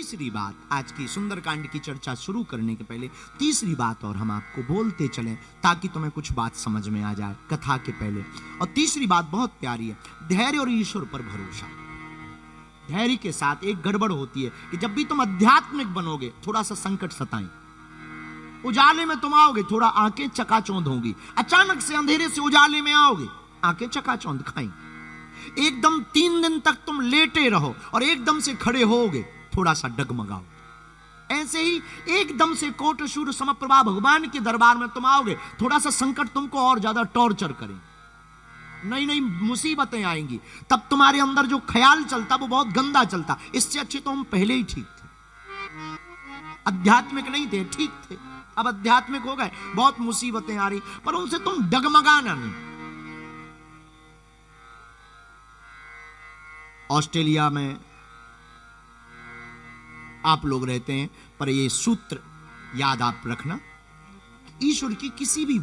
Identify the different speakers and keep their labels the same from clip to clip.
Speaker 1: तीसरी बात, आज की सुंदरकांड की चर्चा शुरू करने के पहले तीसरी बात और हम आपको बोलते चलें ताकि तुम्हें कुछ बात समझ में आ जाए कथा के पहले। और तीसरी बात बहुत प्यारी है, धैर्य और ईश्वर पर भरोसा। धैर्य के साथ एक गड़बड़ होती है कि जब भी तुम आध्यात्मिक बनोगे थोड़ा सा संकट सताएं, उजाले में तुम आओगे थोड़ा आंखें चकाचौंध होंगी, अचानक से अंधेरे से उजाले में आओगे आंखें चकाचौंध खाएं, एकदम 3 दिन तक तुम लेटे रहो और एकदम से खड़े होगे थोड़ा सा डगमगाओ। ऐसे ही एकदम से कोट शूर समप्रभा भगवान के दरबार में तुम आओगे, थोड़ा सा संकट तुमको और ज्यादा टॉर्चर करें, नई नई मुसीबतें आएंगी, तब तुम्हारे अंदर जो ख्याल चलता वो बहुत गंदा चलता। इससे अच्छे तो हम पहले ही ठीक थे, आध्यात्मिक नहीं थे, ठीक थे, अब आध्यात्मिक हो गए, बहुत मुसीबतें आ रही, पर उनसे तुम डगमगाना नहीं। ऑस्ट्रेलिया में आप लोग रहते हैं, पर ये सूत्र याद आप रखना, ईश्वर की किसी भी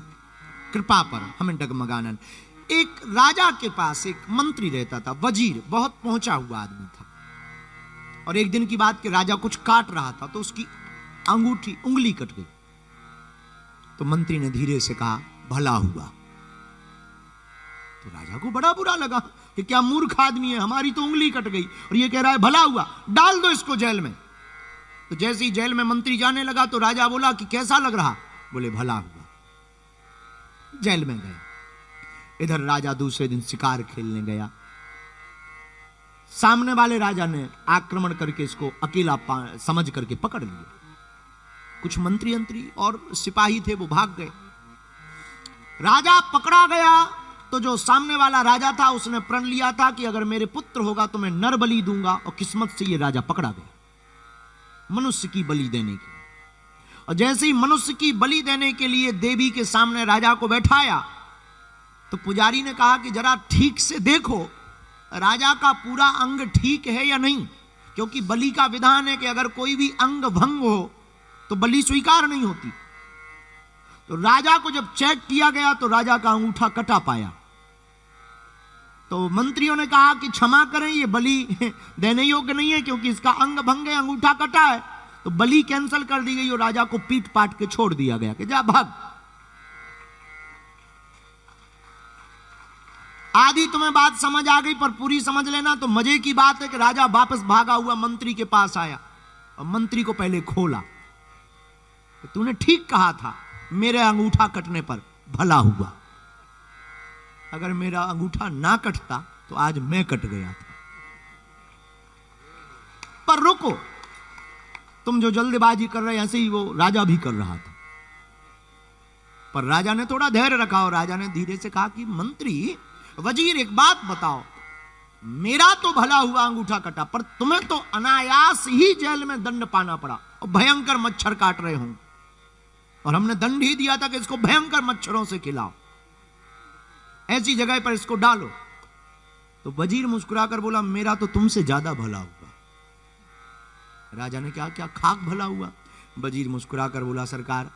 Speaker 1: कृपा पर हमें डगमगाना नहीं। एक राजा के पास एक मंत्री रहता था, वजीर, बहुत पहुंचा हुआ आदमी था। और एक दिन की बात कि राजा कुछ काट रहा था तो उसकी उंगली कट गई। तो मंत्री ने धीरे से कहा भला हुआ। तो राजा को बड़ा बुरा लगा कि क्या मूर्ख आदमी है, हमारी तो उंगली कट गई और ये कह रहा है भला हुआ, डाल दो इसको जेल में। तो जैसे ही जेल में मंत्री जाने लगा तो राजा बोला कि कैसा लग रहा, बोले भला हुआ, जेल में गए। इधर राजा दूसरे दिन शिकार खेलने गया, सामने वाले राजा ने आक्रमण करके इसको अकेला समझ करके पकड़ लिया। कुछ मंत्री और सिपाही थे वो भाग गए। राजा पकड़ा गया तो जो सामने वाला राजा था उसने प्रण लिया था कि अगर मेरे पुत्र होगा तो मैं नर बलि दूंगा, और किस्मत से ये राजा पकड़ा गया मनुष्य की बलि देने के लिए। और जैसे ही मनुष्य की बलि देने के लिए देवी के सामने राजा को बैठाया तो पुजारी ने कहा कि जरा ठीक से देखो राजा का पूरा अंग ठीक है या नहीं, क्योंकि बलि का विधान है कि अगर कोई भी अंग भंग हो तो बलि स्वीकार नहीं होती। तो राजा को जब चेक किया गया तो राजा का अंगूठा कटा पाया। तो मंत्रियों ने कहा कि क्षमा करें, ये बलि देने योग्य नहीं है क्योंकि इसका अंग भंग है, अंगूठा कटा है। तो बलि कैंसिल कर दी गई और राजा को पीट पाट के छोड़ दिया गया कि जा भाग। आधी तुम्हें बात समझ आ गई पर पूरी समझ लेना। तो मजे की बात है कि राजा वापस भागा हुआ मंत्री के पास आया और मंत्री को पहले खोला। तो तूने ठीक कहा था, मेरे अंगूठा कटने पर भला हुआ, अगर मेरा अंगूठा ना कटता तो आज मैं कट गया था। पर रुको, तुम जो जल्दबाजी कर रहे हैं ऐसे ही वो राजा भी कर रहा था। पर राजा ने थोड़ा धैर्य रखा और राजा ने धीरे से कहा कि मंत्री वजीर एक बात बताओ, मेरा तो भला हुआ अंगूठा कटा पर तुम्हें तो अनायास ही जेल में दंड पाना पड़ा और भयंकर मच्छर काट रहे हों, और हमने दंड ही दिया था कि इसको भयंकर मच्छरों से खिलाओ, ऐसी जगह पर इसको डालो। तो वजीर मुस्कुराकर बोला मेरा तो तुमसे ज्यादा भला हुआ। राजा ने क्या क्या खाक भला हुआ। वजीर मुस्कुराकर बोला सरकार,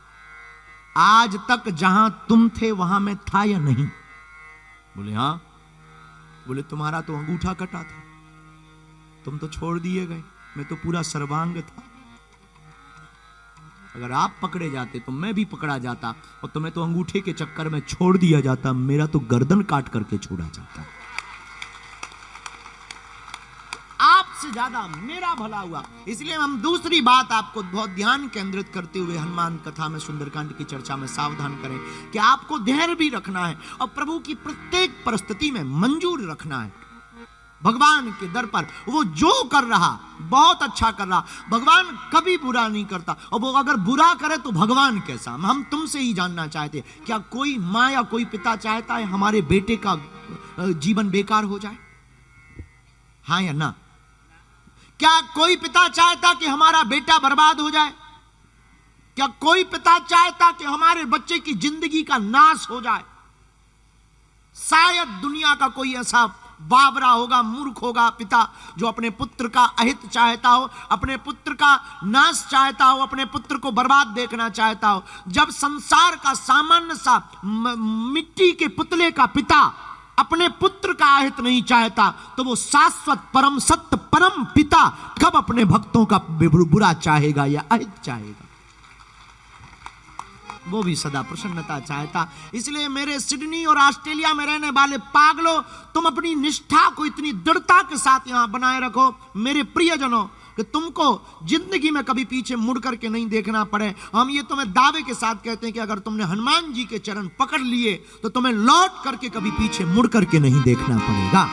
Speaker 1: आज तक जहां तुम थे वहां मैं था या नहीं? बोले हाँ। बोले तुम्हारा तो अंगूठा कटा था, तुम तो छोड़ दिए गए, मैं तो पूरा सर्वांग था। अगर आप पकड़े जाते तो मैं भी पकड़ा जाता और तुम्हें तो अंगूठे के चक्कर में छोड़ दिया जाता, मेरा तो गर्दन काट करके छोड़ा जाता। आपसे ज्यादा मेरा भला हुआ। इसलिए हम दूसरी बात आपको बहुत ध्यान केंद्रित करते हुए हनुमान कथा में सुंदरकांड की चर्चा में सावधान करें कि आपको धैर्य भी रखना है और प्रभु की प्रत्येक परिस्थिति में मंजूर रखना है। भगवान के दर पर वो जो कर रहा बहुत अच्छा कर रहा, भगवान कभी बुरा नहीं करता, और वो अगर बुरा करे तो भगवान कैसा। हम तुमसे ही जानना चाहते, क्या कोई माँ या कोई पिता चाहता है हमारे बेटे का जीवन बेकार हो जाए? हाँ या ना? क्या कोई पिता चाहता कि हमारा बेटा बर्बाद हो जाए? क्या कोई पिता चाहता कि हमारे बच्चे की जिंदगी का नाश हो जाए? शायद दुनिया का कोई ऐसा बावरा होगा, मूर्ख होगा पिता जो अपने पुत्र का अहित चाहता हो, अपने पुत्र का नाश चाहता हो, अपने पुत्र को बर्बाद देखना चाहता हो। जब संसार का सामान्य सा मिट्टी के पुतले का पिता अपने पुत्र का अहित नहीं चाहता तो वो शाश्वत परम सत्य परम पिता कब अपने भक्तों का बुरा चाहेगा या अहित चाहेगा? वो भी सदा प्रसन्नता चाहता। इसलिए मेरे सिडनी और ऑस्ट्रेलिया में रहने वाले पागलों, तुम अपनी निष्ठा को इतनी दृढ़ता के साथ यहां बनाए रखो मेरे प्रियजनों, कि तुमको जिंदगी में कभी पीछे मुड़ करके नहीं देखना पड़े। हम ये तुम्हें दावे के साथ कहते हैं कि अगर तुमने हनुमान जी के चरण पकड़ लिए तो तुम्हें लौट करके कभी पीछे मुड़ करके नहीं देखना पड़ेगा।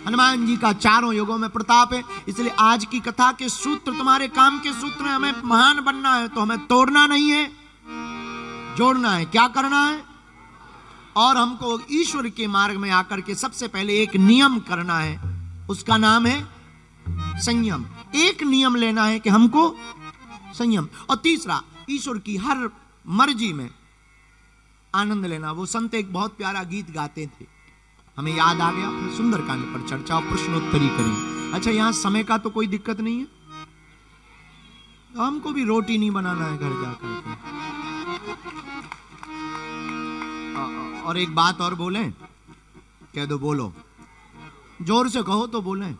Speaker 1: हनुमान जी का चारों युगों में प्रताप है। इसलिए आज की कथा के सूत्र तुम्हारे काम के सूत्र हैं। हमें महान बनना है तो हमें तोड़ना नहीं है, जोड़ना है। क्या करना है? और हमको ईश्वर के मार्ग में आकर के सबसे पहले एक नियम करना है, उसका नाम है संयम। एक नियम लेना है कि हमको संयम। और तीसरा, ईश्वर की हर मर्जी में आनंद लेना। वो संत एक बहुत प्यारा गीत गाते थे, हमें याद आ गया। सुंदरकांड पर चर्चा और प्रश्नोत्तरी करी। अच्छा, यहां समय का तो कोई दिक्कत नहीं है, हमको भी रोटी नहीं बनाना है घर जाकर के। और एक बात और बोलें, कह दो, बोलो, जोर से कहो तो बोलें।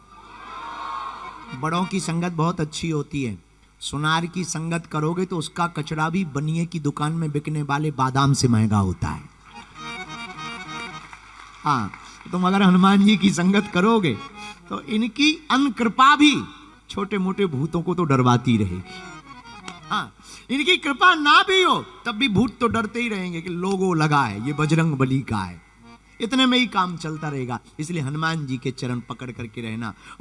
Speaker 1: बड़ों की संगत बहुत अच्छी होती है। सुनार की संगत करोगे तो उसका कचरा भी बनिए की दुकान में बिकने वाले बादाम से महंगा होता है। हाँ, तुम अगर हनुमान जी की संगत करोगे तो इनकी अनकृपा भी छोटे मोटे भूतों को तो डरवाती रहेगी। हाँ, इनकी कृपा ना भी हो तब भी भूत तो डरते ही रहेंगे कि लोगो लगा है, ये बजरंग बली का है। इतने में ही काम चलता रहेगा। इसलिए हनुमान जी के चरण पकड़ करके रहना।